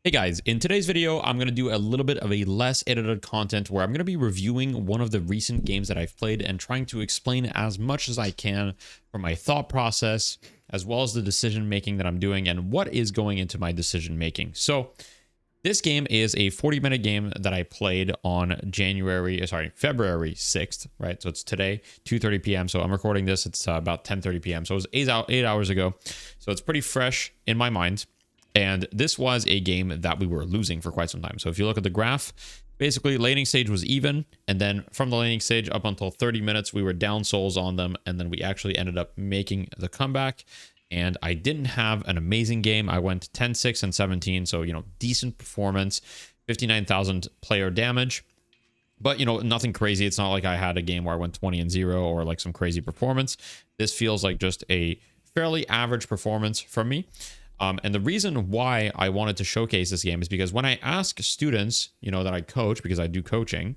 Hey guys, in today's video, I'm going to do a little bit of a less edited content where I'm going to be reviewing one of the recent games that I've played and trying to explain as much as I can from my thought process, as well as the decision making that I'm doing and what is going into my decision making. So this game is a 40-minute game that I played on February 6th, right? So it's today, 2:30 p.m. So I'm recording this, it's about 10:30 p.m. So it was 8 hours ago. So it's pretty fresh in my mind. And this was a game that we were losing for quite some time. So if you look at the graph, basically laning stage was even. And then from the laning stage up until 30 minutes, we were down souls on them. And then we actually ended up making the comeback. And I didn't have an amazing game. I went 10, 6, and 17. So, decent performance, 59,000 player damage. But, nothing crazy. It's not like I had a game where I went 20-0 or like some crazy performance. This feels like just a fairly average performance from me. And the reason why I wanted to showcase this game is because when I ask students, that I coach, because I do coaching,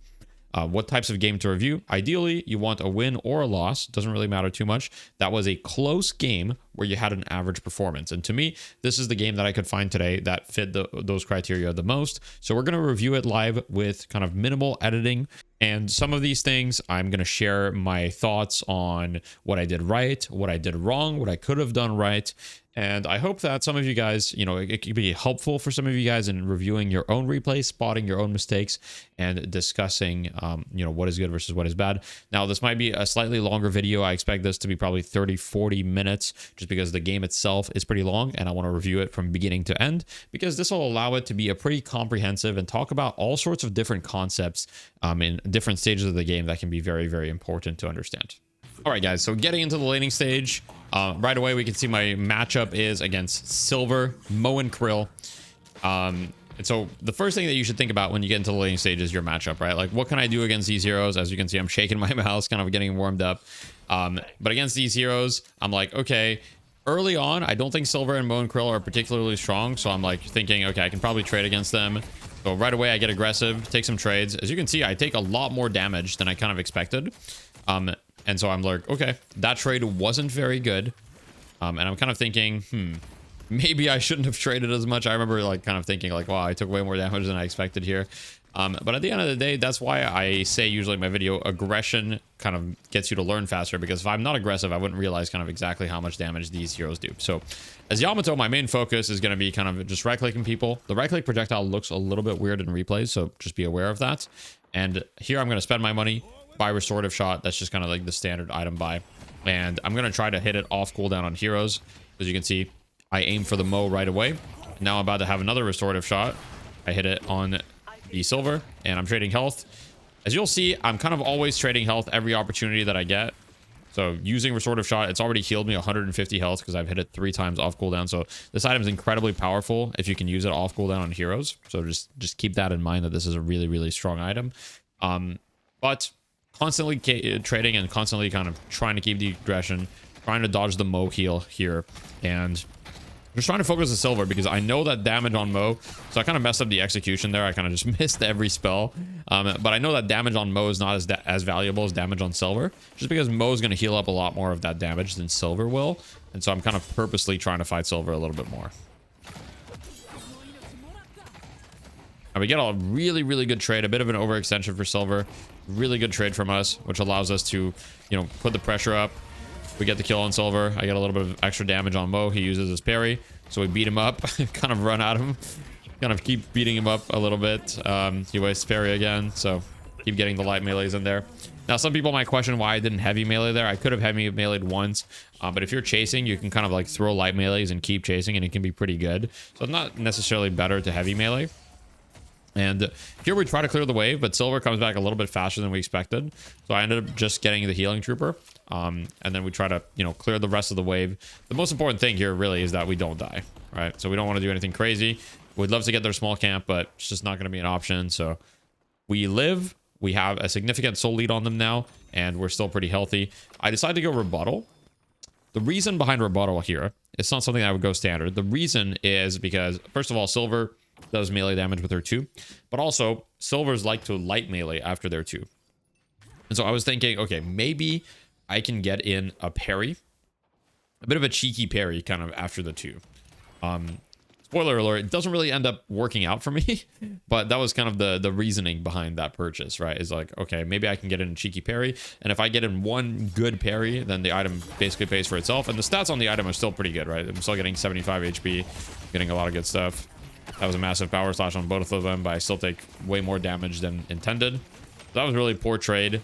what types of game to review, ideally you want a win or a loss. Doesn't really matter too much. That was a close game where you had an average performance. And to me, this is the game that I could find today that fit those criteria the most. So we're going to review it live with kind of minimal editing. And some of these things, I'm going to share my thoughts on what I did right, what I did wrong, what I could have done right. And I hope that some of you guys, it could be helpful for some of you guys in reviewing your own replays, spotting your own mistakes, and discussing, what is good versus what is bad. Now, this might be a slightly longer video. I expect this to be probably 30, 40 minutes, just because the game itself is pretty long, and I want to review it from beginning to end, because this will allow it to be a pretty comprehensive and talk about all sorts of different concepts in different stages of the game that can be very, very important to understand. All right, guys, so getting into the laning stage, right away we can see my matchup is against Silver, Mo, and Krill. And so the first thing that you should think about when you get into the laning stage is your matchup, right? Like, what can I do against these heroes? As you can see, I'm shaking my mouse, kind of getting warmed up. But against these heroes, I'm like, okay, early on, I don't think Silver and Mo and Krill are particularly strong. So I'm like thinking, okay, I can probably trade against them. So right away, I get aggressive, take some trades. As you can see, I take a lot more damage than I kind of expected. And so I'm like, okay, that trade wasn't very good. And I'm kind of thinking, maybe I shouldn't have traded as much. I remember kind of thinking wow, I took way more damage than I expected here. But at the end of the day, that's why I say usually in my video, aggression kind of gets you to learn faster, because if I'm not aggressive, I wouldn't realize kind of exactly how much damage these heroes do. So as Yamato, my main focus is going to be kind of just right-clicking people. The right-click projectile looks a little bit weird in replays, so just be aware of that. And here I'm going to spend my money, buy restorative shot. That's just kind of like the standard item buy. And I'm going to try to hit it off cooldown on heroes. As you can see, I aim for the Mo right away. Now I'm about to have another restorative shot. I hit it on the Silver, and I'm trading health. As you'll see, I'm kind of always trading health every opportunity that I get. So using restorative shot, it's already healed me 150 health because I've hit it 3 times off cooldown. So this item is incredibly powerful if you can use it off cooldown on heroes. So just keep that in mind, that this is a really, really strong item. But constantly trading and constantly kind of trying to keep the aggression, trying to dodge the Mo heal here, and just trying to focus the Silver because I know that damage on Mo. So I kind of messed up the execution there. I kind of just missed every spell. But I know that damage on Mo is not as valuable as damage on Silver, just because Mo is going to heal up a lot more of that damage than Silver will. And so I'm kind of purposely trying to fight Silver a little bit more. And we get a really, really good trade, a bit of an overextension for Silver. Really good trade from us, which allows us to, put the pressure up. We get the kill on Silver. I get a little bit of extra damage on Mo. He uses his parry. So we beat him up, kind of run at him, kind of keep beating him up a little bit. He wastes parry again. So keep getting the light melees in there. Now, some people might question why I didn't heavy melee there. I could have heavy meleeed once, but if you're chasing, you can kind of throw light melees and keep chasing, and it can be pretty good. So it's not necessarily better to heavy melee. And here we try to clear the wave, but Silver comes back a little bit faster than we expected. So I ended up just getting the healing trooper. And then we try to, clear the rest of the wave. The most important thing here really is that we don't die, right? So we don't want to do anything crazy. We'd love to get their small camp, but it's just not going to be an option. So we live. We have a significant soul lead on them now, and we're still pretty healthy. I decided to go rebuttal. The reason behind rebuttal here, it's not something I would go standard. The reason is because, first of all, Silver does melee damage with her 2, but also Silvers like to light melee after their 2. And so I was thinking, okay, maybe I can get in a parry, a bit of a cheeky parry kind of after the 2. spoiler alert, it doesn't really end up working out for me. But that was kind of the reasoning behind that purchase, right? Is like, okay, maybe I can get in a cheeky parry. And if I get in one good parry, then the item basically pays for itself. And the stats on the item are still pretty good, right? I'm still getting 75 HP, getting a lot of good stuff. That was a massive power slash on both of them, but I still take way more damage than intended. That was really poor trade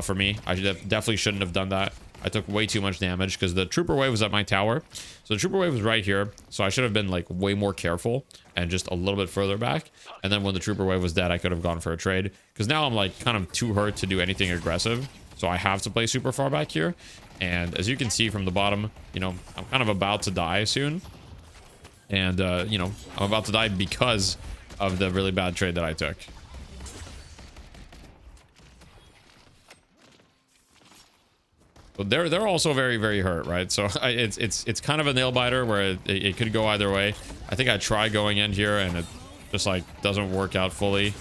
for me. I definitely shouldn't have done that. I took way too much damage because the trooper wave was at my tower. So the trooper wave was right here. So I should have been like way more careful and just a little bit further back. And then when the trooper wave was dead, I could have gone for a trade. Because now I'm like kind of too hurt to do anything aggressive. So I have to play super far back here. And as you can see from the bottom, you know, I'm kind of about to die soon. And, you know, I'm about to die because of the really bad trade that I took. But they're also very, very hurt, right? So it's kind of a nail biter where it could go either way. I think I try going in here and it just like doesn't work out fully.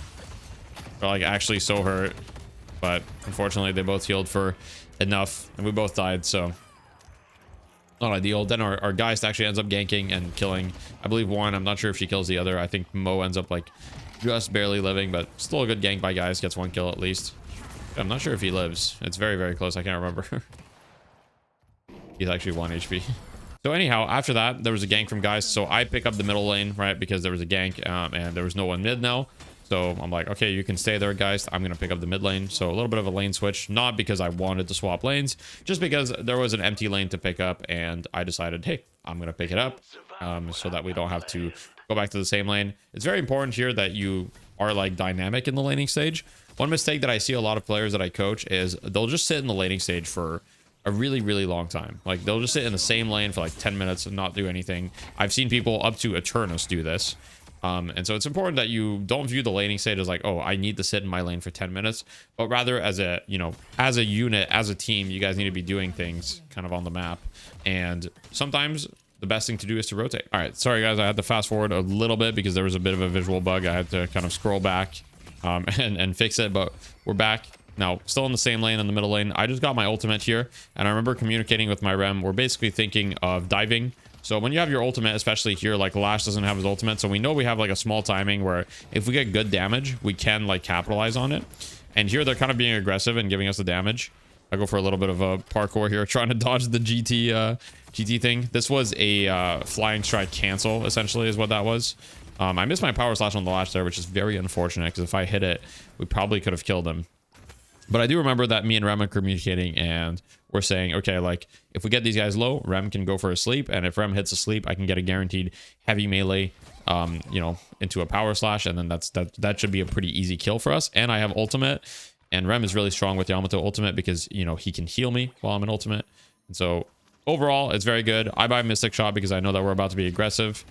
They're like actually so hurt, but unfortunately they both healed for enough and we both died. So not ideal. Then our Geist actually ends up ganking and killing, I believe, one. I'm not sure if she kills the other. I think Mo ends up like just barely living, but still a good gank by Geist. Gets one kill at least. I'm not sure if he lives. It's very, very close. I can't remember. He's actually 1 HP. So anyhow, after that, there was a gank from Geist. So I pick up the middle lane, right? Because there was a gank and there was no one mid now. So I'm like, okay, you can stay there, Geist. I'm going to pick up the mid lane. So a little bit of a lane switch. Not because I wanted to swap lanes. Just because there was an empty lane to pick up. And I decided, hey, I'm going to pick it up. So that we don't have to go back to the same lane. It's very important here that you are like dynamic in the laning stage. One mistake that I see a lot of players that I coach is they'll just sit in the laning stage for a really, really long time. Like they'll just sit in the same lane for like 10 minutes and not do anything. I've seen people up to Eternus do this. And so it's important that you don't view the laning stage as like, oh, I need to sit in my lane for 10 minutes, but rather as a, you know, as a unit, as a team, you guys need to be doing things kind of on the map. And sometimes the best thing to do is to rotate. All right, sorry guys, I had to fast forward a little bit because there was a bit of a visual bug. I had to kind of scroll back and fix it, but we're back. Now, still in the same lane, in the middle lane. I just got my ultimate here, and I remember communicating with my Rem. We're basically thinking of diving. So when you have your ultimate, especially here, like Lash doesn't have his ultimate, so we know we have like a small timing where if we get good damage, we can like capitalize on it. And here they're kind of being aggressive and giving us the damage. I go for a little bit of a parkour here, trying to dodge the GT thing. This was a flying strike cancel, essentially, is what that was. I missed my power slash on the Lash there, which is very unfortunate because if I hit it, we probably could have killed him. But I do remember that me and Rem are communicating and we're saying, okay, like if we get these guys low, Rem can go for a sleep. And if Rem hits a sleep, I can get a guaranteed heavy melee, you know, into a power slash. And then that should be a pretty easy kill for us. And I have ultimate and Rem is really strong with Yamato ultimate because, you know, he can heal me while I'm in ultimate. And so overall, it's very good. I buy Mystic Shot because I know that we're about to be aggressive.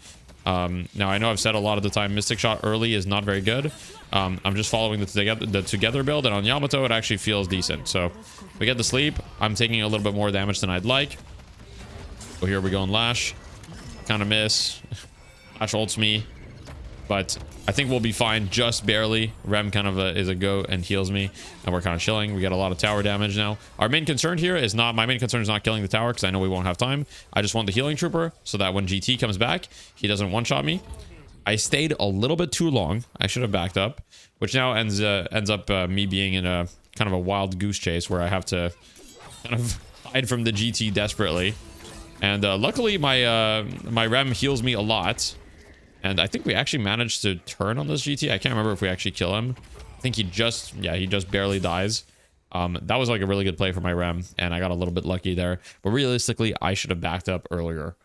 Now I know I've said a lot of the time Mystic Shot early is not very good. I'm just following the together build, and on Yamato it actually feels decent. So we get the sleep. I'm taking a little bit more damage than I'd like. So here we go on Lash. Kind of miss. Lash ults me, but I think we'll be fine just barely. Rem kind of is a go and heals me, and we're kind of chilling. We get a lot of tower damage now. Our main concern here is not, my main concern is not killing the tower because I know we won't have time. I just want the healing trooper so that when GT comes back, he doesn't one-shot me. I stayed a little bit too long. I should have backed up, which now ends up me being in a kind of a wild goose chase where I have to kind of hide from the GT desperately. And luckily my Rem heals me a lot. And I think we actually managed to turn on this GT. I can't remember if we actually kill him. I think he just barely dies. That was like a really good play for my Rem, and I got a little bit lucky there. But realistically, I should have backed up earlier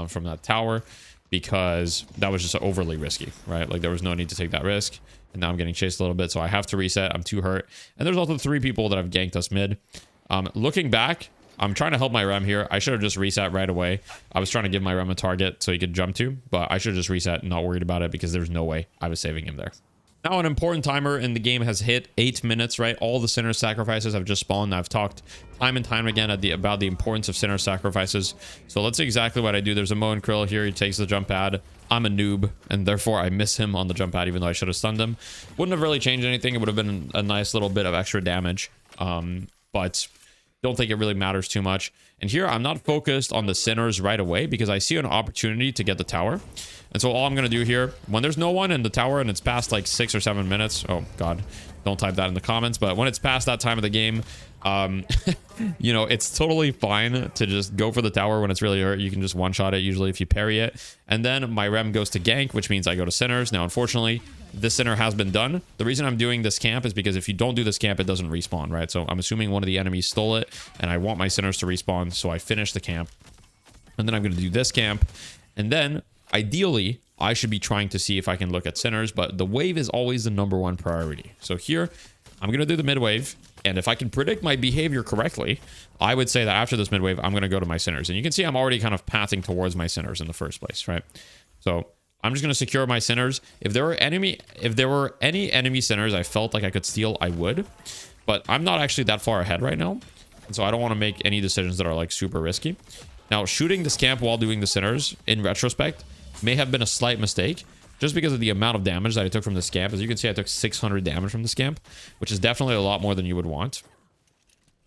from that tower because that was just overly risky, right? Like there was no need to take that risk. And now I'm getting chased a little bit, so I have to reset. I'm too hurt. And there's also 3 people that have ganked us mid. Looking back, I'm trying to help my Rem here. I should have just reset right away. I was trying to give my Rem a target so he could jump to, but I should have just reset, not worried about it because there's no way I was saving him there. Now an important timer in the game has hit 8 minutes, right? All the sinner sacrifices have just spawned. I've talked time and time again about the importance of sinner sacrifices. So let's see exactly what I do. There's a Mo and Krill here. He takes the jump pad. I'm a noob, and therefore I miss him on the jump pad, even though I should have stunned him. Wouldn't have really changed anything. It would have been a nice little bit of extra damage, but don't think it really matters too much. And here I'm not focused on the sinners right away because I see an opportunity to get the tower. And so all I'm going to do here, when there's no one in the tower and it's past like 6 or 7 minutes. Oh, God. Don't type that in the comments. But when it's past that time of the game, you know, it's totally fine to just go for the tower when it's really hurt. You can just one-shot it usually if you parry it. And then my rem goes to gank, which means I go to sinners. Now, unfortunately, this sinner has been done. The reason I'm doing this camp is because if you don't do this camp, it doesn't respawn, right? So I'm assuming one of the enemies stole it, and I want my sinners to respawn, so I finish the camp. And then I'm going to do this camp. And then, ideally, I should be trying to see if I can look at sinners, but the wave is always the #1 priority. So here, I'm going to do the mid wave, and if I can predict my behavior correctly, I would say that after this mid wave, I'm going to go to my sinners. And you can see I'm already kind of pathing towards my sinners in the first place, right? So I'm just going to secure my sinners. If there were any enemy sinners I felt like I could steal, I would. But I'm not actually that far ahead right now. And so I don't want to make any decisions that are like super risky. Now, shooting this camp while doing the sinners, in retrospect, may have been a slight mistake. Just because of the amount of damage that I took from this camp. As you can see, I took 600 damage from this camp, which is definitely a lot more than you would want.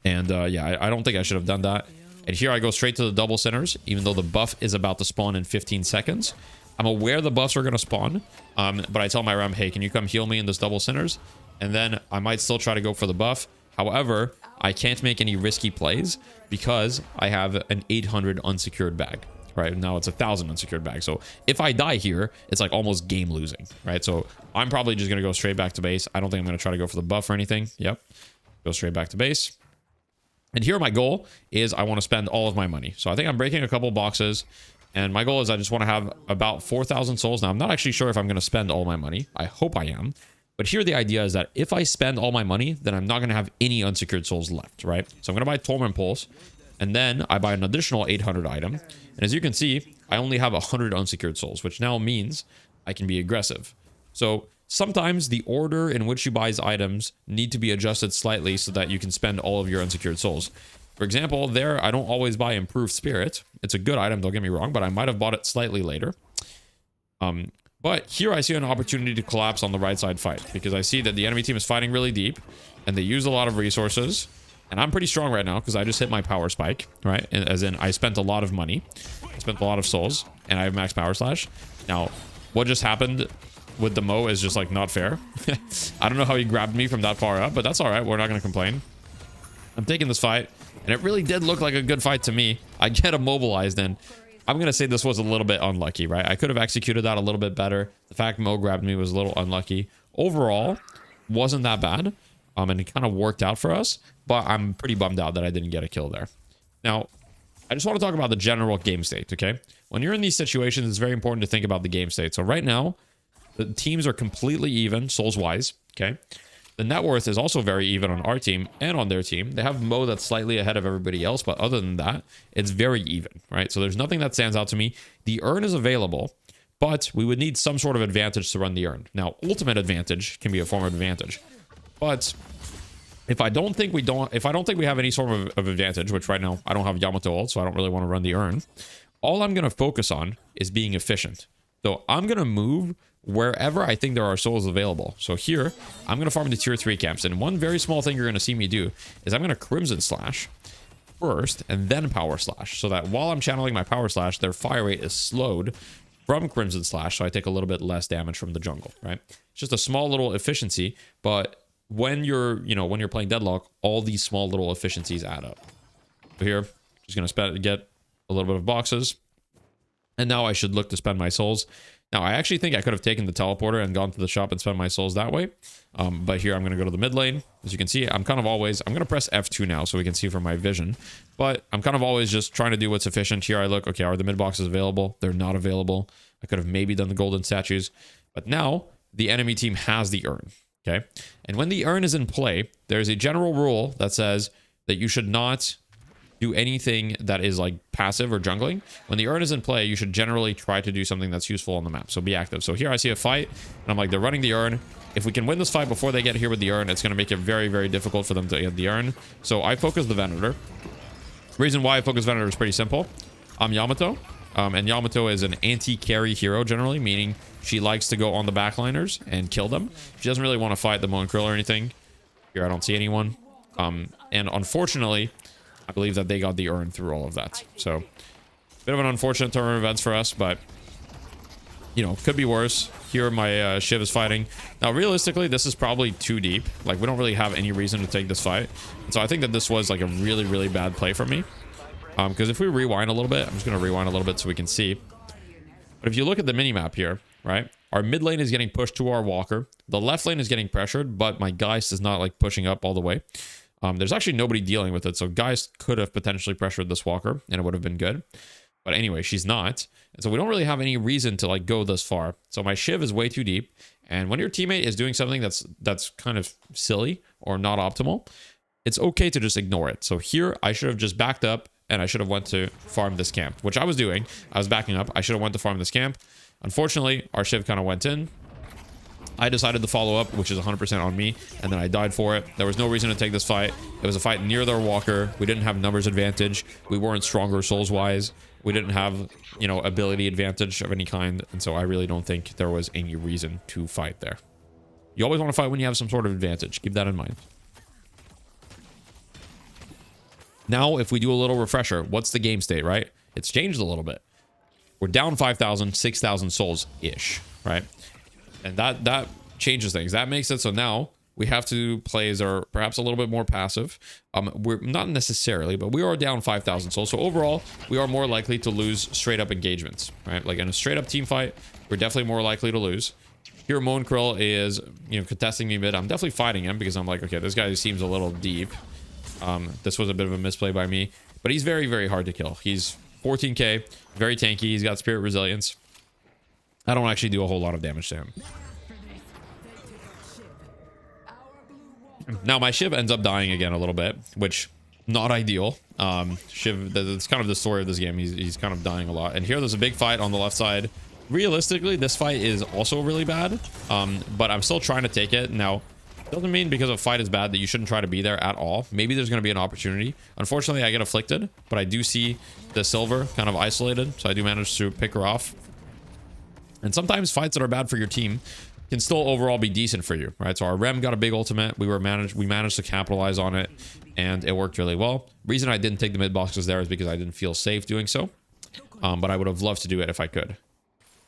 And yeah, I don't think I should have done that. And here I go straight to the double sinners, even though the buff is about to spawn in 15 seconds. I'm aware the buffs are going to spawn, but I tell my rem, hey, can you come heal me in this double sinners? And then I might still try to go for the buff. However, I can't make any risky plays because I have an 800 unsecured bag. Right now it's 1,000 unsecured bags. So if I die here, it's like almost game losing, right? So I'm probably just going to go straight back to base. I don't think I'm going to try to go for the buff or anything. Yep. Go straight back to base. And here my goal is I want to spend all of my money. So I think I'm breaking a couple boxes. And my goal is I just want to have about 4,000 souls. Now, I'm not actually sure if I'm going to spend all my money. I hope I am. But here the idea is that if I spend all my money, then I'm not going to have any unsecured souls left, right? So I'm going to buy Torment Pulse. And then I buy an additional 800 item. And as you can see, I only have 100 unsecured souls, which now means I can be aggressive. So sometimes the order in which you buy items need to be adjusted slightly so that you can spend all of your unsecured souls. For example, there, I don't always buy Improved Spirit. It's a good item, don't get me wrong, but I might have bought it slightly later. But here I see an opportunity to collapse on the right side fight because I see that the enemy team is fighting really deep and they use a lot of resources. And I'm pretty strong right now because I just hit my power spike, right? As in, I spent a lot of money. I spent a lot of souls, and I have max power slash. Now, what just happened with the Mo is just, like, not fair. I don't know how he grabbed me from that far up, but that's all right. We're not going to complain. I'm taking this fight, and it really did look like a good fight to me. I get immobilized, and I'm going to say this was a little bit unlucky, right? I could have executed that a little bit better. The fact Mo grabbed me was a little unlucky. Overall, wasn't that bad. And it kind of worked out for us, but I'm pretty bummed out that I didn't get a kill there. Now, I just want to talk about the general game state, okay? When you're in these situations, it's very important to think about the game state. So right now, the teams are completely even, souls-wise, okay? The net worth is also very even on our team and on their team. They have Mo that's slightly ahead of everybody else, but other than that, it's very even, right? So there's nothing that stands out to me. The urn is available, but we would need some sort of advantage to run the urn. Now, ultimate advantage can be a form of advantage. But if I don't think we have any sort of advantage, which right now I don't have Yamato ult, so I don't really want to run the urn, all I'm going to focus on is being efficient. So I'm going to move wherever I think there are souls available. So here, I'm going to farm the tier 3 camps. And one very small thing you're going to see me do is I'm going to Crimson Slash first and then Power Slash. So that while I'm channeling my Power Slash, their fire rate is slowed from Crimson Slash. So I take a little bit less damage from the jungle, right? It's just a small little efficiency, but when you're playing Deadlock, all these small little efficiencies add up. So here, just gonna get a little bit of boxes, and now I should look to spend my souls. Now, I actually think I could have taken the teleporter and gone to the shop and spent my souls that way. But here, I'm gonna go to the mid lane. As you can see, I'm gonna press F2 now so we can see from my vision. But I'm kind of always just trying to do what's efficient. Here I look, okay, are the mid boxes available? They're not available. I could have maybe done the golden statues, but now the enemy team has the urn. Okay, and when the urn is in play, there's a general rule that says that you should not do anything that is like passive or jungling. When the urn is in play, you should generally try to do something that's useful on the map. So be active. So here I see a fight, and I'm like, they're running the urn. If we can win this fight before they get here with the urn, it's going to make it very, very difficult for them to get the urn. So I focus the Venator. Reason why I focus Venator is pretty simple. I'm Yamato. And Yamato is an anti-carry hero generally, meaning she likes to go on the backliners and kill them. She doesn't really want to fight the Moon Krill or anything. Here, I don't see anyone. And unfortunately, I believe that they got the urn through all of that. So, bit of an unfortunate turn of events for us, but, you know, could be worse. Here, my Shiv is fighting. Now, realistically, this is probably too deep. Like, we don't really have any reason to take this fight. And so I think that this was, like, a really, really bad play for me. Because if we rewind a little bit, I'm just going to rewind a little bit so we can see. But if you look at the mini-map here, right? Our mid lane is getting pushed to our walker. The left lane is getting pressured, but my Geist is not, like, pushing up all the way. There's actually nobody dealing with it, so Geist could have potentially pressured this walker, and it would have been good. But anyway, she's not. And so we don't really have any reason to, like, go this far. So my Shiv is way too deep. And when your teammate is doing something that's kind of silly or not optimal, it's okay to just ignore it. So here, I should have just backed up, and I should have went to farm this camp, which I was doing. I was backing up. I should have went to farm this camp. Unfortunately, our Shiv kind of went in. I decided to follow up, which is 100% on me, and then I died for it. There was no reason to take this fight. It was a fight near their walker. We didn't have numbers advantage. We weren't stronger souls-wise. We didn't have, you know, ability advantage of any kind, and so I really don't think there was any reason to fight there. You always want to fight when you have some sort of advantage. Keep that in mind. Now, if we do a little refresher, what's the game state, right? It's changed a little bit. We're down 5,000, 6,000 souls-ish, right? And that changes things. That makes it so now we have to play as our perhaps a little bit more passive. We're not necessarily, but we are down 5,000 souls. So overall, we are more likely to lose straight up engagements, right? Like in a straight up team fight, we're definitely more likely to lose. Here, Moan Krill is, you know, contesting me mid. I'm definitely fighting him because I'm like, okay, this guy seems a little deep. This was a bit of a misplay by me, but he's very, very hard to kill. He's 14k, very tanky. He's got spirit resilience. I don't actually do a whole lot of damage to him. Now my Shiv ends up dying again a little bit, which not ideal. Shiv, that's kind of the story of this game. He's kind of dying a lot. And here there's a big fight on the left side. Realistically, this fight is also really bad, but I'm still trying to take it. Now, doesn't mean because a fight is bad that you shouldn't try to be there at all. Maybe there's going to be an opportunity. Unfortunately, I get afflicted, but I do see the silver kind of isolated, so I do manage to pick her off. And sometimes fights that are bad for your team can still overall be decent for you, right? So our Rem got a big ultimate. We managed to capitalize on it, and it worked really well. Reason I didn't take the mid boxes there is because I didn't feel safe doing so, but I would have loved to do it if I could.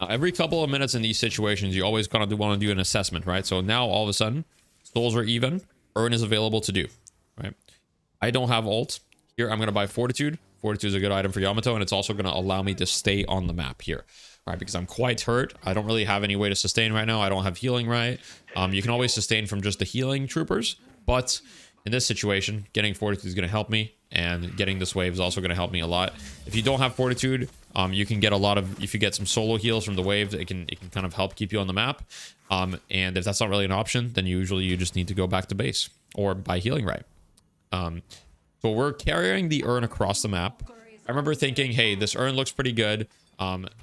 Every couple of minutes in these situations, you always kind of want to do an assessment, right? So now all of a sudden, souls are even. Urn is available to do, right? I don't have ult. Here, I'm going to buy Fortitude. Fortitude is a good item for Yamato, and it's also going to allow me to stay on the map here. Right, because I'm quite hurt. I don't really have any way to sustain right now. I don't have healing right. You can always sustain from just the healing troopers, but in this situation, getting Fortitude is going to help me, and getting this wave is also going to help me a lot. If you don't have Fortitude, you can get a lot of, if you get some solo heals from the wave, it can kind of help keep you on the map. And if that's not really an option, then usually you just need to go back to base or buy healing right. So we're carrying the urn across the map. I remember thinking, hey, this urn looks pretty good.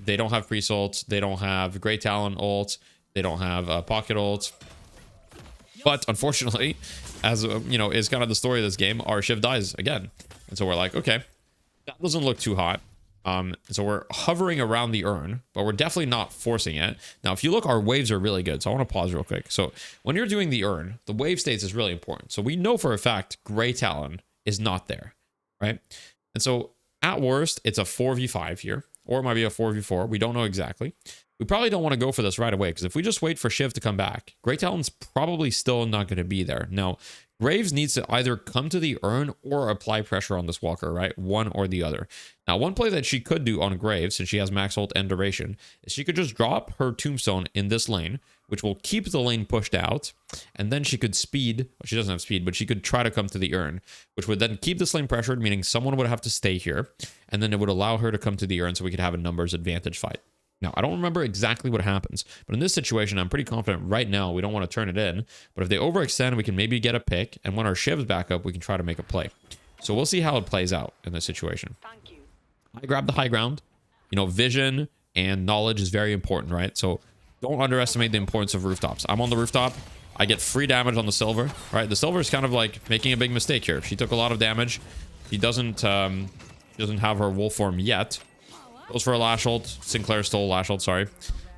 They don't have priest ults, they don't have Great Talon ults, they don't have pocket ults. But unfortunately, as you know, is kind of the story of this game, our Shiv dies again. And so we're like, okay, that doesn't look too hot. So we're hovering around the urn, but we're definitely not forcing it. Now, if you look, our waves are really good. So I want to pause real quick. So when you're doing the urn, the wave states is really important. So we know for a fact Great Talon is not there, right? And so at worst, it's a 4v5 here. Or it might be a 4v4. We don't know exactly. We probably don't want to go for this right away, because if we just wait for Shiv to come back, Great Talon's probably still not going to be there. Now, Graves needs to either come to the urn or apply pressure on this walker, right? One or the other. Now, one play that she could do on Graves, since she has max ult and duration, is she could just drop her tombstone in this lane, which will keep the lane pushed out, and then she could speed, well, she doesn't have speed, but she could try to come to the urn, which would then keep this lane pressured, meaning someone would have to stay here, and then it would allow her to come to the urn so we could have a numbers advantage fight. Now, I don't remember exactly what happens, but in this situation, I'm pretty confident right now we don't want to turn it in, but if they overextend, we can maybe get a pick, and when our Shiv's back up, we can try to make a play. So we'll see how it plays out in this situation. I grab the high ground. You know, vision and knowledge is very important, right? So don't underestimate the importance of rooftops. I'm on the rooftop. I get free damage on the silver, right? The silver is kind of like making a big mistake here. She took a lot of damage. She doesn't have her wolf form yet. Goes for a lash ult. Sinclair stole lash ult, sorry.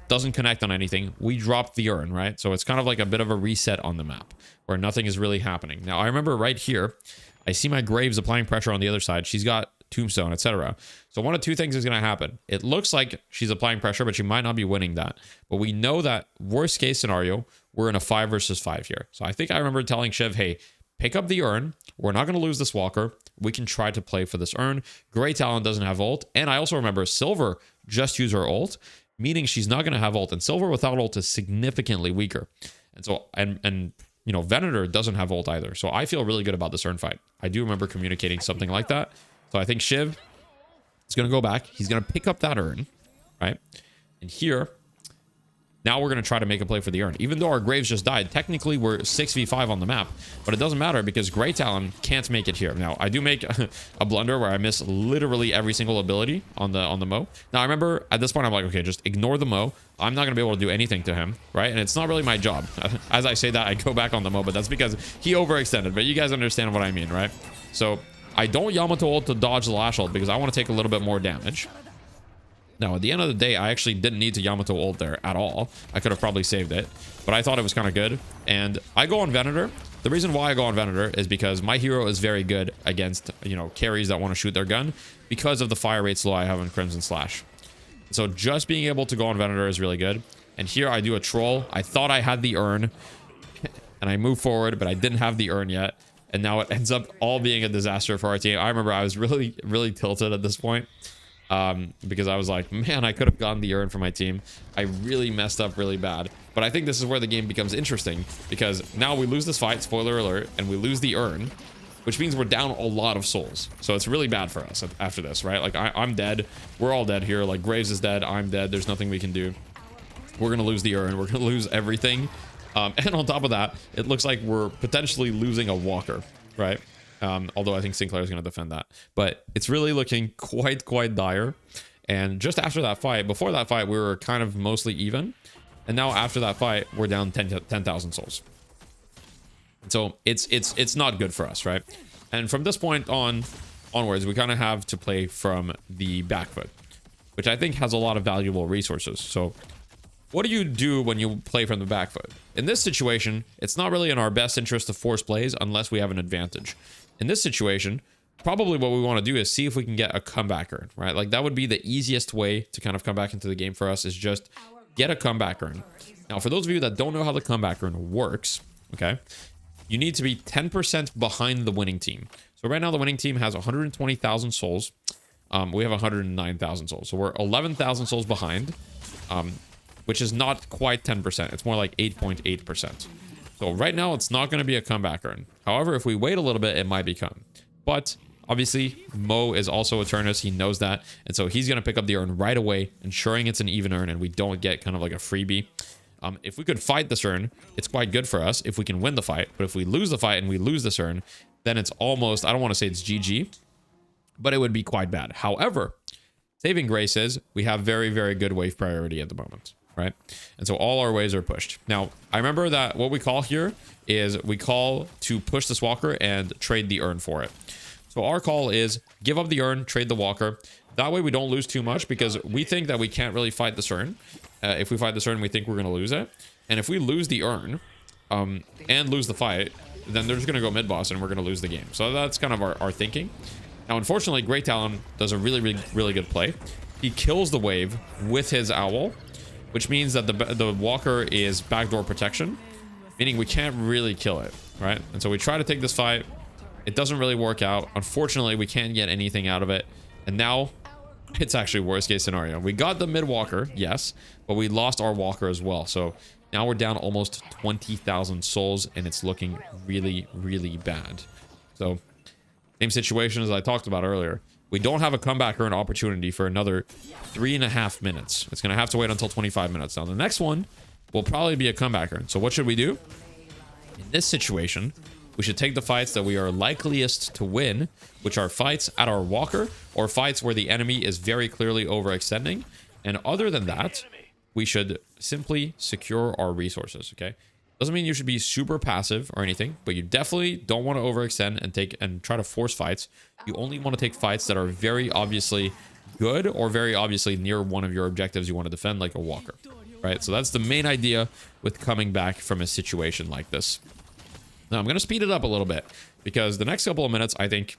doesn't connect on anything, we drop the urn, right? So it's kind of like a bit of a reset on the map where nothing is really happening. Now, I remember right here, I see my Graves applying pressure on the other side. She's got Tombstone, etc. So one of two things is going to happen. It looks like she's applying pressure, but she might not be winning that. But we know that worst case scenario, we're in a 5 versus 5 here. So I think I remember telling Shiv, hey, pick up the urn. We're not going to lose this walker. We can try to play for this urn. Grey Talon doesn't have ult. And I also remember Silver just used her ult, meaning she's not going to have ult. And Silver without ult is significantly weaker. And so, and you know, Venator doesn't have ult either. So I feel really good about this urn fight. I do remember communicating something like that. So I think Shiv is going to go back. He's going to pick up that urn, right? And here, now we're going to try to make a play for the urn. Even though our Graves just died, technically we're 6v5 on the map, but it doesn't matter because Grey Talon can't make it here. Now, I do make a blunder where I miss literally every single ability on the Mo. Now, I remember at this point, I'm like, okay, just ignore the Mo. I'm not going to be able to do anything to him, right? And it's not really my job. As I say that, I go back on the Mo, but that's because he overextended. But you guys understand what I mean, right? So I don't Yamato ult to dodge the Lash ult because I want to take a little bit more damage. Now, at the end of the day, I actually didn't need to Yamato ult there at all. I could have probably saved it, but I thought it was kind of good. And I go on Venator. The reason why I go on Venator is because my hero is very good against, you know, carries that want to shoot their gun because of the fire rate slow I have in Crimson Slash. So just being able to go on Venator is really good. And here I do a troll. I thought I had the urn and I move forward, but I didn't have the urn yet. And now it ends up all being a disaster for our team. I remember I was really, really tilted at this point. Because I was like, man, I could have gotten the urn for my team. I really messed up really bad. But I think this is where the game becomes interesting because now we lose this fight, spoiler alert, and we lose the urn, which means we're down a lot of souls. So it's really bad for us after this, right? Like I'm dead. We're all dead here. Like Graves is dead. I'm dead. There's nothing we can do. We're going to lose the urn. We're going to lose everything. And on top of that, it looks like we're potentially losing a walker, right? Although I think Sinclair is going to defend that. But it's really looking quite dire. And just after that fight, before that fight, we were kind of mostly even. And now after that fight, we're down 10,000 souls. So it's not good for us, right? And from this point onwards, we kind of have to play from the back foot, which I think has a lot of valuable resources. So what do you do when you play from the back foot? In this situation, it's not really in our best interest to force plays unless we have an advantage. In this situation, probably what we want to do is see if we can get a comeback urn, right? Like that would be the easiest way to kind of come back into the game for us is just get a comeback urn. Now, for those of you that don't know how the comeback urn works, okay, you need to be 10% behind the winning team. So right now the winning team has 120,000 souls. We have 109,000 souls. So we're 11,000 souls behind, which is not quite 10%. It's more like 8.8%. So right now, it's not going to be a comeback urn. However, if we wait a little bit, it might become. But obviously, Mo is also Eternus. He knows that. And so he's going to pick up the urn right away, ensuring it's an even urn and we don't get kind of like a freebie. If we could fight this urn, it's quite good for us if we can win the fight. But if we lose the fight and we lose this urn, then it's almost, I don't want to say it's GG, but it would be quite bad. However, saving grace is we have very, very good wave priority at the moment. Right? And so all our waves are pushed. Now, I remember that what we call here is we call to push this walker and trade the urn for it. So our call is give up the urn, trade the walker. That way we don't lose too much because we think that we can't really fight this urn. If we fight this urn, we think we're going to lose it. And if we lose the urn and lose the fight, then they're just going to go mid-boss and we're going to lose the game. So that's kind of our thinking. Now, unfortunately, Grey Talon does a really good play. He kills the wave with his owl, which means that the walker is backdoor protection, meaning we can't really kill it, right? And so we try to take this fight. It doesn't really work out. Unfortunately, we can't get anything out of it. And now it's actually worst case scenario. We got the mid walker, yes, but we lost our walker as well. So now we're down almost 20,000 souls and it's looking really bad. So same situation as I talked about earlier. We don't have a comeback or an opportunity for another 3.5 minutes. It's going to have to wait until 25 minutes. Now, the next one will probably be a comeback urn. So what should we do? In this situation, we should take the fights that we are likeliest to win, which are fights at our walker or fights where the enemy is very clearly overextending. And other than that, we should simply secure our resources, okay? Doesn't mean you should be super passive or anything, but you definitely don't want to overextend and try to force fights. You only want to take fights that are very obviously good or very obviously near one of your objectives you want to defend, like a walker. right? So that's the main idea with coming back from a situation like this. Now I'm going to speed it up a little bit because the next couple of minutes, I think,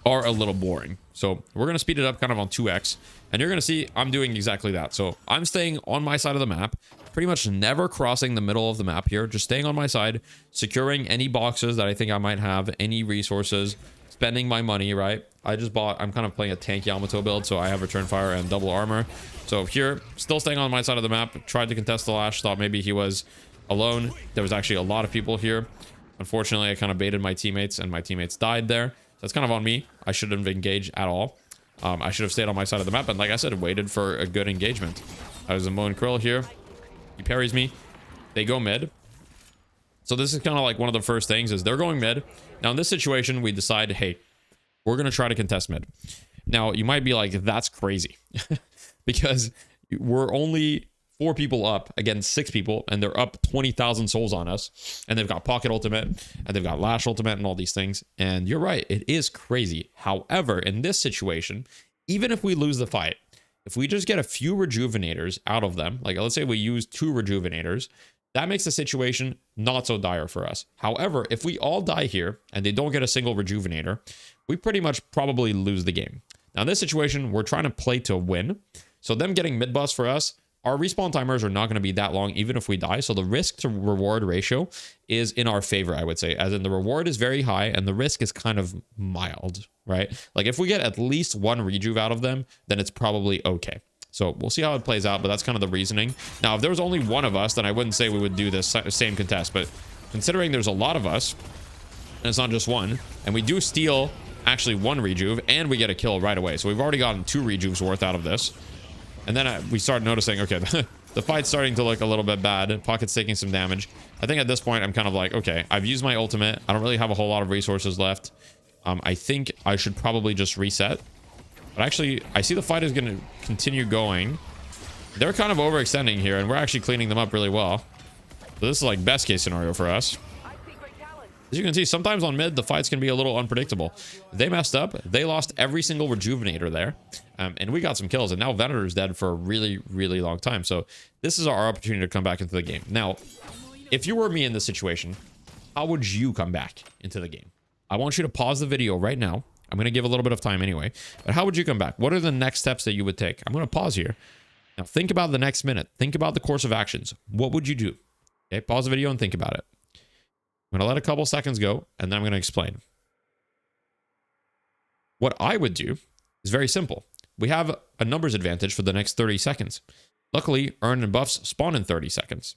are a little boring. So we're going to speed it up kind of on 2x, and you're going to see I'm doing exactly that. So I'm staying on my side of the map, pretty much never crossing the middle of the map here, just staying on my side, securing any boxes that I think I might have, any resources, spending my money, right? I'm kind of playing a tank Yamato build, so I have return fire and double armor. So here, still staying on my side of the map, tried to contest the Lash, thought maybe he was alone. There was actually a lot of people here. Unfortunately, I kind of baited my teammates, and my teammates died there. That's kind of on me. I shouldn't have engaged at all. I should have stayed on my side of the map, and like I said, waited for a good engagement. I was a Moan Krill here. He parries me. They go mid. So this is kind of like one of the first things is they're going mid. Now in this situation, we decide, hey, we're going to try to contest mid. Now you might be like, that's crazy because we're only 4 people up against 6 people, and they're up 20,000 souls on us, and they've got pocket ultimate, and they've got lash ultimate, and all these things. And you're right, it is crazy. However, in this situation, even if we lose the fight, if we just get a few rejuvenators out of them, like let's say we use 2 rejuvenators, that makes the situation not so dire for us. However, if we all die here and they don't get a single rejuvenator, we pretty much probably lose the game. Now in this situation, we're trying to play to win. So them getting mid buffs for us, our respawn timers are not going to be that long, even if we die. So the risk to reward ratio is in our favor, I would say. As in the reward is very high and the risk is kind of mild, right? Like if we get at least 1 rejuve out of them, then it's probably okay. So we'll see how it plays out, but that's kind of the reasoning. Now, if there was only 1 of us, then I wouldn't say we would do this same contest. But considering there's a lot of us, and it's not just 1, and we do steal actually 1 rejuve, and we get a kill right away. So we've already gotten 2 rejuves worth out of this. And then we start noticing, okay, the fight's starting to look a little bit bad. Pocket's taking some damage. I think at this point, I'm kind of like, okay, I've used my ultimate. I don't really have a whole lot of resources left. I think I should probably just reset. But actually, I see the fight is going to continue going. They're kind of overextending here, and we're actually cleaning them up really well. So this is like best case scenario for us. As you can see, sometimes on mid, the fights can be a little unpredictable. They messed up. They lost every single rejuvenator there. And we got some kills. And now Venator's dead for a really, really long time. So this is our opportunity to come back into the game. Now, if you were me in this situation, how would you come back into the game? I want you to pause the video right now. I'm going to give a little bit of time anyway. But how would you come back? What are the next steps that you would take? I'm going to pause here. Now, think about the next minute. Think about the course of actions. What would you do? Okay, pause the video and think about it. I'm going to let a couple seconds go, and then I'm going to explain. What I would do is very simple. We have a numbers advantage for the next 30 seconds. Luckily, urn and buffs spawn in 30 seconds.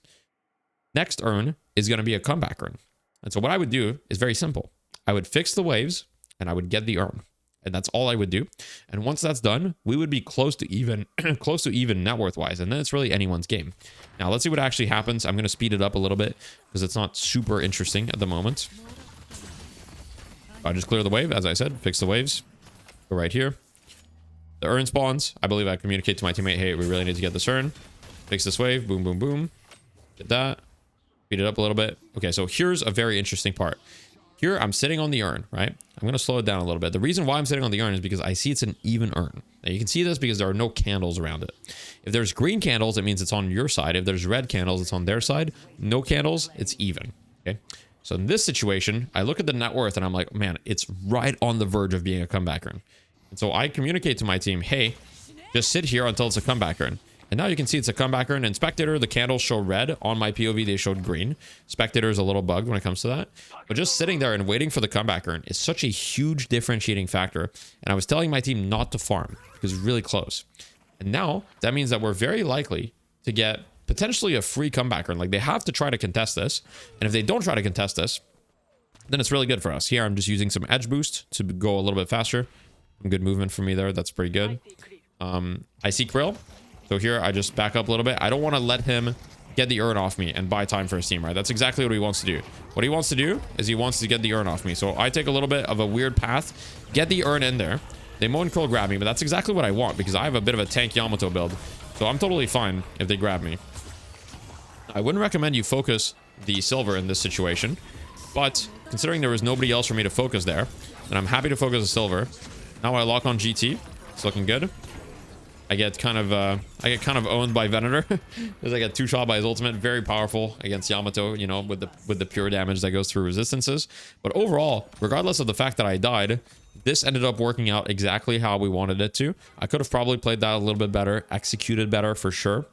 Next urn is going to be a comeback urn. And so what I would do is very simple. I would fix the waves, and I would get the urn. And that's all I would do. And once that's done, we would be close to even net worth wise. And then it's really anyone's game. Now let's see what actually happens. I'm going to speed it up a little bit because it's not super interesting at the moment. I just clear the wave, as I said, fix the waves. Go right here. The urn spawns. I believe I communicate to my teammate, hey, we really need to get this urn. Fix this wave. Boom, boom, boom. Get that. Speed it up a little bit. Okay, so here's a very interesting part. Here, I'm sitting on the urn, right? I'm going to slow it down a little bit. The reason why I'm sitting on the urn is because I see it's an even urn. Now, you can see this because there are no candles around it. If there's green candles, it means it's on your side. If there's red candles, it's on their side. No candles, it's even, okay? So in this situation, I look at the net worth and I'm like, man, it's right on the verge of being a comeback urn. And so I communicate to my team, hey, just sit here until it's a comeback urn. And now you can see it's a comeback urn. And Spectator, the candles show red. On my POV, they showed green. Spectator is a little bugged when it comes to that. But just sitting there and waiting for the comeback urn is such a huge differentiating factor. And I was telling my team not to farm because it's really close. And now that means that we're very likely to get potentially a free comeback urn. Like they have to try to contest this. And if they don't try to contest this, then it's really good for us. Here, I'm just using some edge boost to go a little bit faster. Some good movement for me there. That's pretty good. I see Krill. So here, I just back up a little bit. I don't want to let him get the urn off me and buy time for his team, right? That's exactly what he wants to do. What he wants to do is he wants to get the urn off me. So I take a little bit of a weird path, get the urn in there. They Moan Krill grab me, but that's exactly what I want because I have a bit of a tank Yamato build. So I'm totally fine if they grab me. I wouldn't recommend you focus the silver in this situation, but considering there was nobody else for me to focus there, then I'm happy to focus the silver. Now I lock on GT. It's looking good. I get kind of owned by Venator because I get two-shot by his ultimate. Very powerful against Yamato, you know, with the pure damage that goes through resistances. But overall, regardless of the fact that I died, this ended up working out exactly how we wanted it to. I could have probably played that a little bit better, executed better for sure.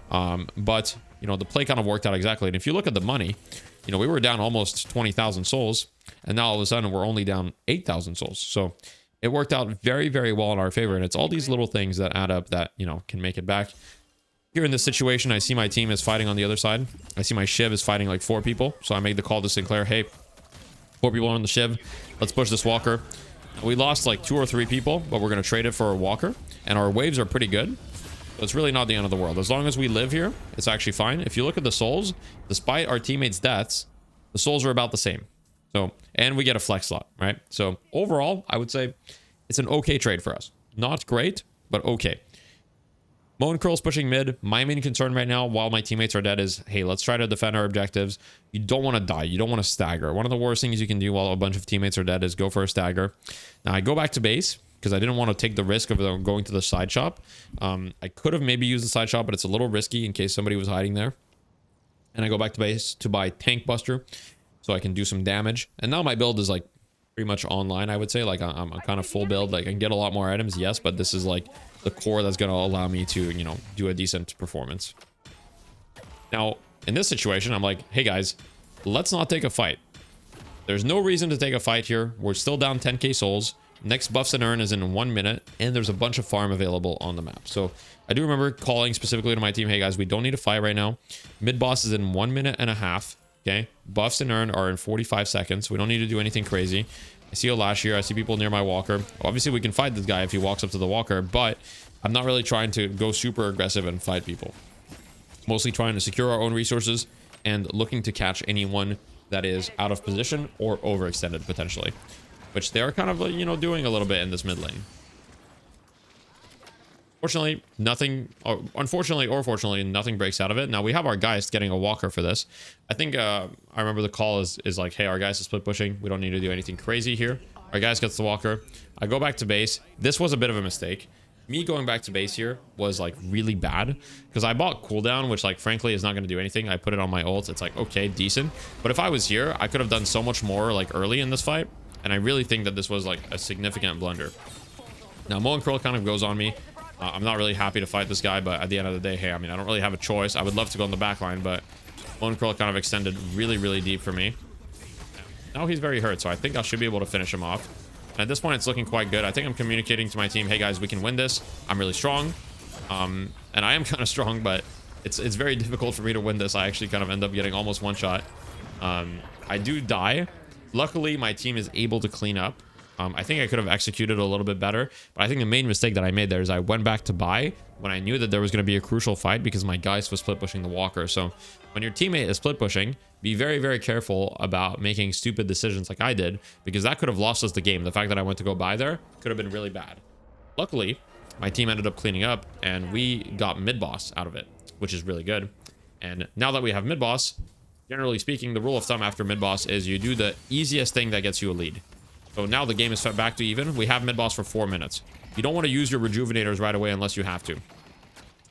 But, you know, the play kind of worked out exactly. And if you look at the money, you know, we were down almost 20,000 souls. And now all of a sudden we're only down 8,000 souls. So it worked out very, very well in our favor. And it's all these little things that add up that, you know, can make it back. Here in this situation, I see my team is fighting on the other side. I see my Shiv is fighting like 4 people. So I made the call to Sinclair, hey, 4 people on the Shiv. Let's push this Walker. We lost like 2 or 3 people, but we're going to trade it for a Walker. And our waves are pretty good. So it's really not the end of the world. As long as we live here, it's actually fine. If you look at the souls, despite our teammates' deaths, the souls are about the same. So, and we get a flex slot, right? So overall, I would say it's an okay trade for us. Not great, but okay. Mo and Curl's pushing mid. My main concern right now, while my teammates are dead, is, hey, let's try to defend our objectives. You don't want to die. You don't want to stagger. One of the worst things you can do while a bunch of teammates are dead is go for a stagger. Now, I go back to base because I didn't want to take the risk of going to the side shop. I could have maybe used the side shop, but it's a little risky in case somebody was hiding there. And I go back to base to buy Tank Buster so I can do some damage. And now my build is like pretty much online, I would say. Like I'm kind of full build. Like I can get a lot more items, yes, but this is like the core that's going to allow me to, you know, do a decent performance. Now, in this situation, I'm like, hey guys, let's not take a fight. There's no reason to take a fight here. We're still down 10k souls. Next buffs and earn is in 1 minute, and there's a bunch of farm available on the map. So I do remember calling specifically to my team, hey guys, we don't need to fight right now. Mid boss is in 1.5 minutes. Okay, buffs and earn are in 45 seconds. We don't need to do anything crazy. I see Olash here. I see people near my Walker. Obviously, we can fight this guy if he walks up to the Walker, but I'm not really trying to go super aggressive and fight people. Mostly trying to secure our own resources and looking to catch anyone that is out of position or overextended potentially, which they're kind of, you know, doing a little bit in this mid lane. Fortunately, nothing, or unfortunately or fortunately, nothing breaks out of it. Now we have our Geist getting a Walker for this. I think I remember the call is like, hey, our Geist is split pushing. We don't need to do anything crazy here. Our Geist gets the Walker. I go back to base. This was a bit of a mistake. Me going back to base here was like really bad because I bought cooldown, which like frankly is not going to do anything. I put it on my ult. It's like, okay, decent. But if I was here, I could have done so much more like early in this fight. And I really think that this was like a significant blunder. Now Mo and Curl kind of goes on me. I'm not really happy to fight this guy, but at the end of the day, hey, I mean, I don't really have a choice. I would love to go in the back line, but Mo and Curl kind of extended really, really deep for me. Now he's very hurt, so I think I should be able to finish him off. And at this point, it's looking quite good. I think I'm communicating to my team, hey guys, we can win this. I'm really strong. And I am kind of strong, but it's very difficult for me to win this. I actually kind of end up getting almost one shot. I do die. Luckily, my team is able to clean up. I think I could have executed a little bit better, but I think the main mistake that I made there is I went back to buy when I knew that there was going to be a crucial fight because my Geist was split pushing the Walker. So when your teammate is split pushing, be very, very careful about making stupid decisions like I did, because that could have lost us the game. The fact that I went to go buy there could have been really bad. Luckily, my team ended up cleaning up and we got mid boss out of it, which is really good. And now that we have mid boss, generally speaking, the rule of thumb after mid boss is you do the easiest thing that gets you a lead. So now the game is set back to even. We have mid boss for 4 minutes. You don't want to use your rejuvenators right away unless you have to.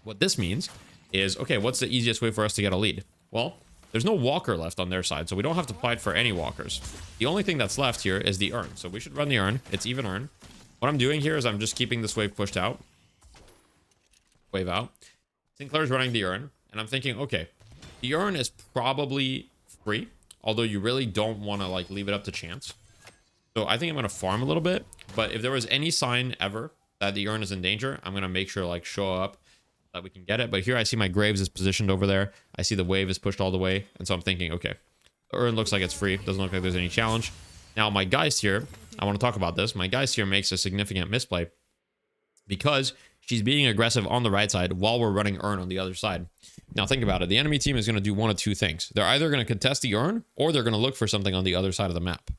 What this means is, okay, what's the easiest way for us to get a lead? Well, there's no Walker left on their side, so we don't have to fight for any Walkers. The only thing that's left here is the Urn. So we should run the Urn. It's even Urn. What I'm doing here is I'm just keeping this wave pushed out. Wave out. Sinclair's running the Urn, and I'm thinking, okay, the Urn is probably free, although you really don't want to like leave it up to chance. So I think I'm going to farm a little bit, but if there was any sign ever that the Urn is in danger, I'm going to make sure like show up that we can get it. But here I see my Graves is positioned over there. I see the wave is pushed all the way. And so I'm thinking, okay, the Urn looks like it's free. Doesn't look like there's any challenge. Now my Geist here, I want to talk about this. My Geist here makes a significant misplay because she's being aggressive on the right side while we're running Urn on the other side. Now think about it. The enemy team is going to do one of two things. They're either going to contest the Urn or they're going to look for something on the other side of the map.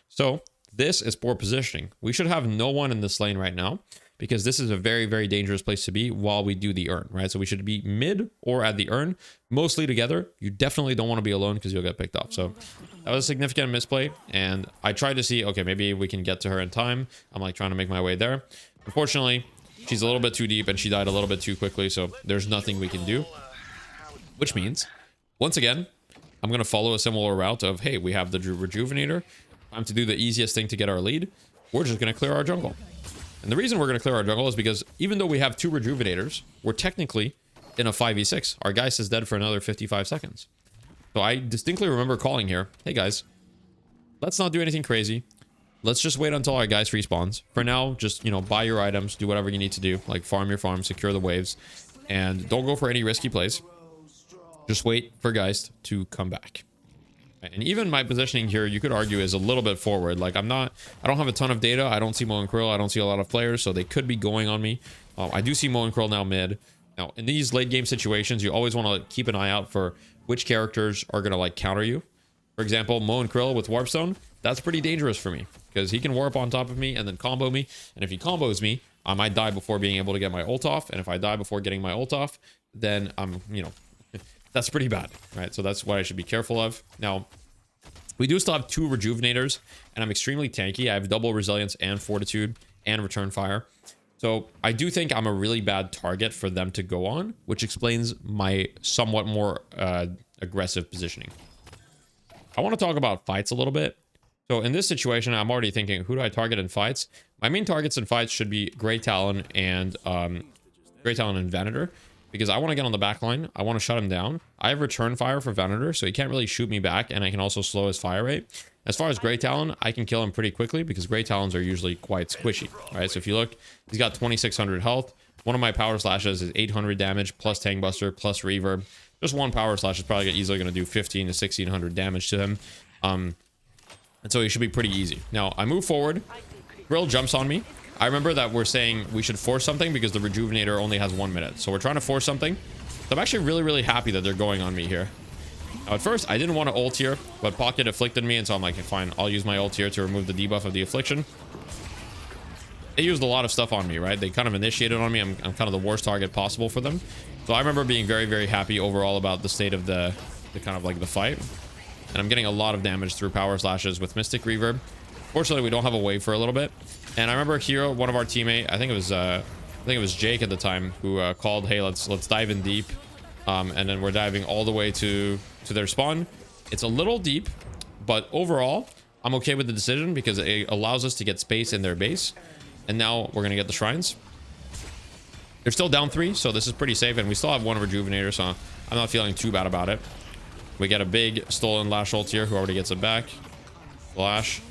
So this is poor positioning. We should have no one in this lane right now because this is a very, very dangerous place to be while we do the Urn, right? So we should be mid or at the Urn, mostly together. You definitely don't want to be alone because you'll get picked off. So that was a significant misplay. And I tried to see, okay, maybe we can get to her in time. I'm like trying to make my way there. Unfortunately, She's a little bit too deep and she died a little bit too quickly, so there's nothing we can do. Which means, once again, I'm going to follow a similar route of, hey, we have the Rejuvenator. Time to do the easiest thing to get our lead. We're just going to clear our jungle. And the reason we're going to clear our jungle is because even though we have 2 Rejuvenators, we're technically in a 5v6. Our Geist is dead for another 55 seconds. So I distinctly remember calling here, hey guys, let's not do anything crazy. Let's just wait until our Geist respawns. For now, just, you know, buy your items, do whatever you need to do, like farm your farm, secure the waves, and don't go for any risky plays. Just wait for Geist to come back. And even my positioning here, you could argue, is a little bit forward. Like, I don't have a ton of data. I don't see Mo and Krill. I don't see a lot of players, so they could be going on me. I do see Mo and Krill now mid. Now, in these late game situations, you always want to keep an eye out for which characters are going to, like, counter you. For example, Mo and Krill with Warpstone, that's pretty dangerous for me because he can warp on top of me and then combo me. And if he combos me, I might die before being able to get my ult off. And if I die before getting my ult off, then I'm, you know, that's pretty bad, right? So that's what I should be careful of. Now, we do still have 2 Rejuvenators, and I'm extremely tanky. I have double resilience and fortitude and return fire. So I do think I'm a really bad target for them to go on, which explains my somewhat more aggressive positioning. I want to talk about fights a little bit. So in this situation, I'm already thinking, who do I target in fights? My main targets in fights should be Grey Talon and Venator, because I want to get on the back line. I want to shut him down. I have return fire for Venator, so he can't really shoot me back, and I can also slow his fire rate. As far as Grey Talon, I can kill him pretty quickly because Grey Talons are usually quite squishy, right? So if you look, he's got 2600 health. One of my power slashes is 800 damage plus Tank Buster plus Reverb. Just one power slash is probably easily going to do 15 to 1600 damage to him. And so he should be pretty easy. Now, I move forward. Grill jumps on me. I remember that we're saying we should force something because the Rejuvenator only has 1 minute. So we're trying to force something. So I'm actually really, really happy that they're going on me here. Now, at first, I didn't want to ult here, but Pocket afflicted me, and so I'm like, fine, I'll use my ult here to remove the debuff of the affliction. They used a lot of stuff on me, right? They kind of initiated on me. I'm kind of the worst target possible for them. So I remember being very, very happy overall about the state of the kind of like the fight. And I'm getting a lot of damage through power slashes with Mystic Reverb. Fortunately, we don't have a wave for a little bit. And I remember Hero, one of our teammate, I think it was Jake at the time, who called, hey, let's dive in deep. And then we're diving all the way to their spawn. It's a little deep, but overall, I'm okay with the decision because it allows us to get space in their base. And now we're going to get the shrines. They're still down 3, so this is pretty safe. And we still have 1 Rejuvenator, so I'm not feeling too bad about it. We get a big stolen Lash ult here, who already gets it back. Lash.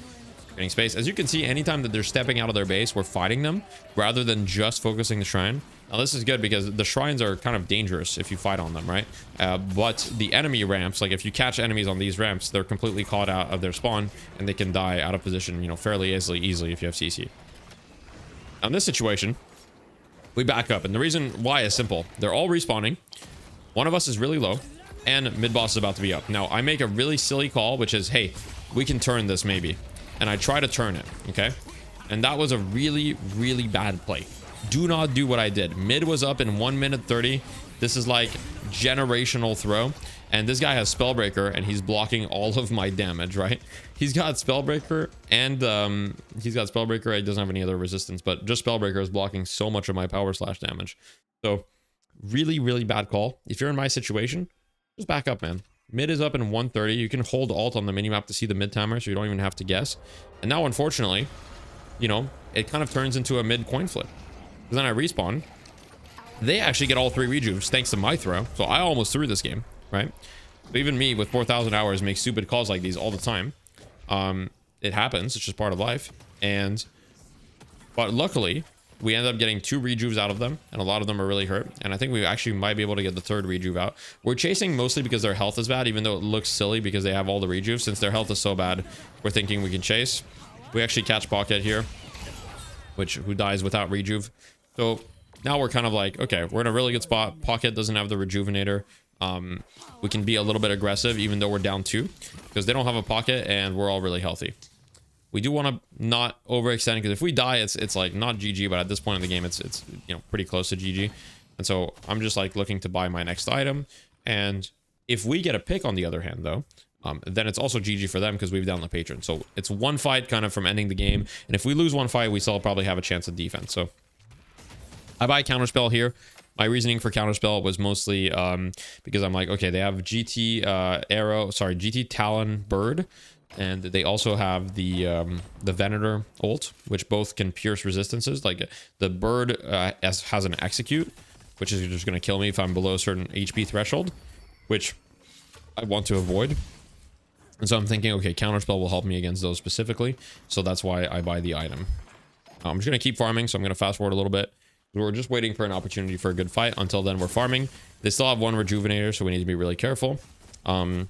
Getting space. As you can see, anytime that they're stepping out of their base, we're fighting them rather than just focusing the shrine. Now, this is good because the shrines are kind of dangerous if you fight on them, right? But the enemy ramps, like if you catch enemies on these ramps, they're completely caught out of their spawn and they can die out of position, you know, fairly easily if you have CC. Now, in this situation, we back up. And the reason why is simple. They're all respawning. One of us is really low and mid boss is about to be up. Now, I make a really silly call, which is, hey, we can turn this maybe. And I try to turn it, okay? And that was a really, really bad play. Do not do what I did. Mid was up in 1 minute 30. This is like generational throw. And this guy has Spellbreaker, and he's blocking all of my damage, right? He's got Spellbreaker, and he's got Spellbreaker. He doesn't have any other resistance, but just Spellbreaker is blocking so much of my power slash damage. So really, really bad call. If you're in my situation, just back up, man. Mid is up in 130. You can hold alt on the minimap to see the mid timer, so you don't even have to guess. And now, unfortunately, you know, it kind of turns into a mid coin flip. Because then I respawn. They actually get all 3 rejuves thanks to my throw. So I almost threw this game, right? But even me with 4,000 hours make stupid calls like these all the time. It happens. It's just part of life. But luckily, we end up getting 2 rejuves out of them, and a lot of them are really hurt. And I think we actually might be able to get the 3rd rejuve out. We're chasing mostly because their health is bad, even though it looks silly because they have all the rejuves. Since their health is so bad, we're thinking we can chase. We actually catch Pocket here, who dies without rejuve. So now we're kind of like, okay, we're in a really good spot. Pocket doesn't have the Rejuvenator. We can be a little bit aggressive, even though we're down 2, because they don't have a Pocket, and we're all really healthy. We do want to not overextend, because if we die, it's like not GG, but at this point in the game, it's you know, pretty close to GG. And so I'm just like looking to buy my next item. And if we get a pick on the other hand, though, then it's also GG for them because we've down the patron. So it's 1 fight kind of from ending the game. And if we lose 1 fight, we still probably have a chance at defense. So I buy Counterspell here. My reasoning for Counterspell was mostly because I'm like, okay, they have GT Talon Bird, and they also have the Venator ult, which both can pierce resistances. Like the Bird has an execute, which is just going to kill me if I'm below a certain HP threshold, which I want to avoid. And so I'm thinking, okay, Counterspell will help me against those specifically. So that's why I buy the item. I'm just going to keep farming, so I'm going to fast forward a little bit. We're just waiting for an opportunity for a good fight. Until then, we're farming. They still have one Rejuvenator, so we need to be really careful. Here,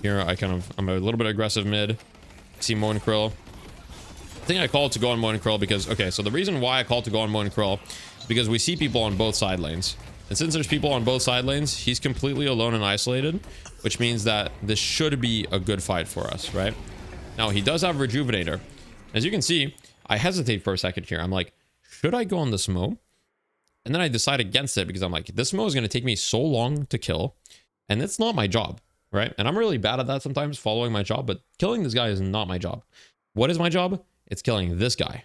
I'm a little bit aggressive mid. See Moan Krill. I think I called to go on Moan Krill because, okay, so the reason why I called to go on Moan Krill is because we see people on both side lanes. And since there's people on both side lanes, he's completely alone and isolated, which means that this should be a good fight for us, right? Now, he does have Rejuvenator. As you can see, I hesitate for a second here. I'm like, should I go on the Smo? And then I decide against it because I'm like, this Smo is going to take me so long to kill, and it's not my job, right? And I'm really bad at that sometimes, following my job, but killing this guy is not my job. What is my job? It's killing this guy.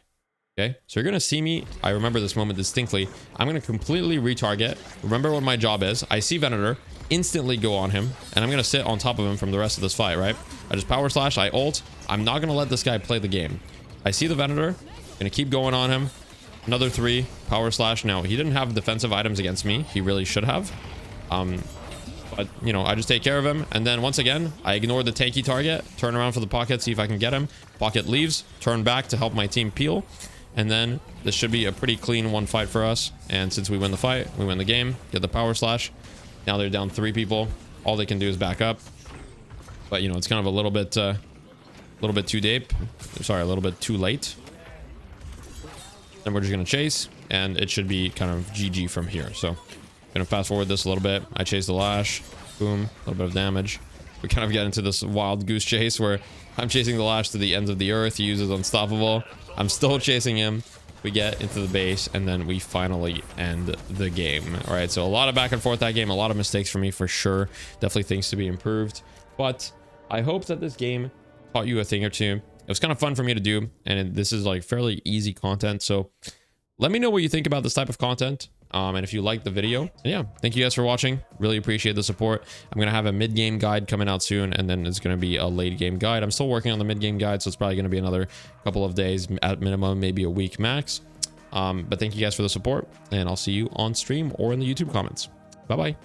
Okay, so you're going to see me. I remember this moment distinctly. I'm going to completely retarget. Remember what my job is. I see Venator, instantly go on him, and I'm going to sit on top of him from the rest of this fight, right? I just power slash, I ult. I'm not going to let this guy play the game. I see the Venator, going to keep going on him. Another 3, power slash. Now, he didn't have defensive items against me. He really should have. But, you know, I just take care of him. And then once again, I ignore the tanky target, turn around for the pocket, see if I can get him. Pocket leaves, turn back to help my team peel. And then this should be a pretty clean one fight for us. And since we win the fight, we win the game, get the power slash. Now they're down 3 people. All they can do is back up. But, you know, it's kind of a little bit too deep. Sorry, a little bit too late. Then we're just going to chase, and it should be kind of GG from here. So, going to fast forward this a little bit. I chase the Lash. Boom. A little bit of damage. We kind of get into this wild goose chase where I'm chasing the Lash to the ends of the earth. He uses Unstoppable. I'm still chasing him. We get into the base, and then we finally end the game. All right, so a lot of back and forth that game. A lot of mistakes for me, for sure. Definitely things to be improved. But I hope that this game taught you a thing or two. It was kind of fun for me to do, and this is like fairly easy content. So let me know what you think about this type of content, and if you liked the video. And yeah, thank you guys for watching. Really appreciate the support. I'm gonna have a mid-game guide coming out soon, and then it's gonna be a late-game guide. I'm still working on the mid-game guide, so it's probably gonna be another couple of days at minimum, maybe a week max. But thank you guys for the support, and I'll see you on stream or in the YouTube comments. Bye bye.